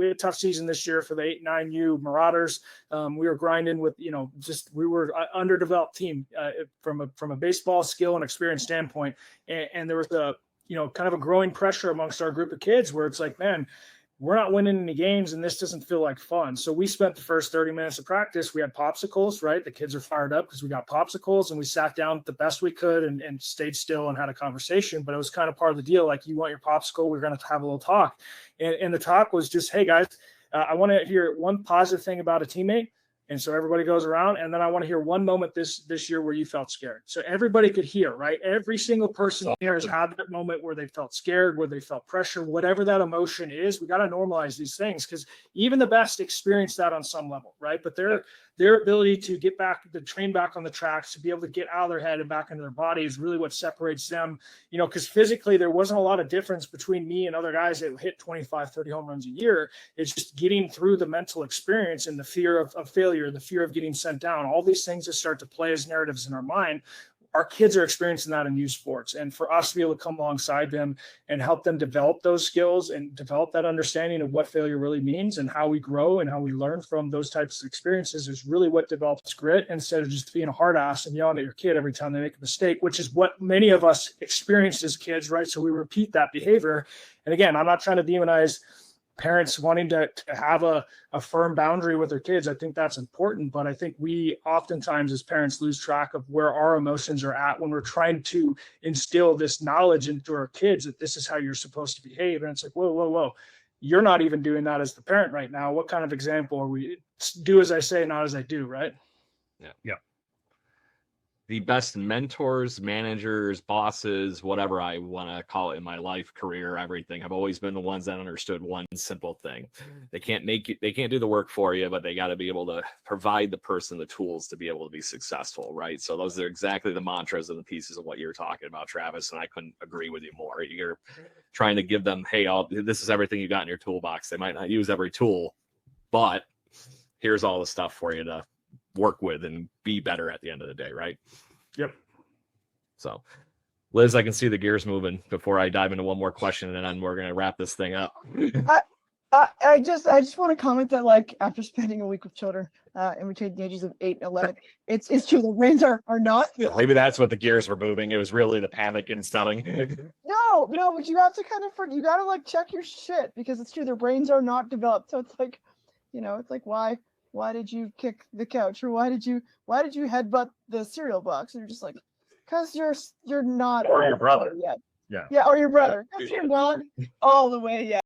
had a tough season this year for the 8-9U Marauders. We were grinding with, we were an underdeveloped team from a baseball skill and experience standpoint. And there was a, kind of a growing pressure amongst our group of kids where it's like, man, we're not winning any games and this doesn't feel like fun. So we spent the first 30 minutes of practice. We had popsicles, right? The kids are fired up because we got popsicles, and we sat down the best we could and stayed still and had a conversation. But it was kind of part of the deal. Like, you want your popsicle, we're going to have a little talk. And the talk was just, hey guys, I want to hear one positive thing about a teammate. And so everybody goes around, and then I want to hear one moment this year where you felt scared. So everybody could hear, right? Every single person here has had that moment where they felt scared, where they felt pressure, whatever that emotion is. We got to normalize these things, because even the best experience that on some level, right? But their ability to get back, to train back on the tracks, to be able to get out of their head and back into their body is really what separates them, because physically there wasn't a lot of difference between me and other guys that hit 25, 30 home runs a year. It's just getting through the mental experience and the fear of failure, the fear of getting sent down, all these things that start to play as narratives in our mind. Our kids are experiencing that in youth sports. And for us to be able to come alongside them and help them develop those skills and develop that understanding of what failure really means and how we grow and how we learn from those types of experiences is really what develops grit, instead of just being a hard ass and yelling at your kid every time they make a mistake, which is what many of us experienced as kids, right? So we repeat that behavior. And again, I'm not trying to demonize parents wanting to have a firm boundary with their kids. I think that's important, but I think we oftentimes as parents lose track of where our emotions are at when we're trying to instill this knowledge into our kids that this is how you're supposed to behave. And it's like, whoa. You're not even doing that as the parent right now. What kind of example are we? Do as I say, not as I do, right? Yeah. The best mentors, managers, bosses, whatever I want to call it in my life, career, everything, have always been the ones that understood one simple thing. They can't do the work for you, but they got to be able to provide the person the tools to be able to be successful, right? So those are exactly the mantras and the pieces of what you're talking about, Travis, and I couldn't agree with you more. You're trying to give them, hey, this is everything you got in your toolbox. They might not use every tool, but here's all the stuff for you to work with and be better at the end of the day, right? Yep. So, Liz, I can see the gears moving before I dive into one more question, and then we're going to wrap this thing up. I just want to comment that, like, after spending a week with children in between the ages of 8 and 11, it's true, the brains are not. Maybe that's what the gears were moving. It was really the panic and stunning. No, but you have to you got to like check your shit, because it's true, their brains are not developed. So it's like, it's like, why did you kick the couch, or why did you headbutt the cereal box? And you're just like, because you're not, or your brother yet. Yeah, or your brother, because you're not all the way yet.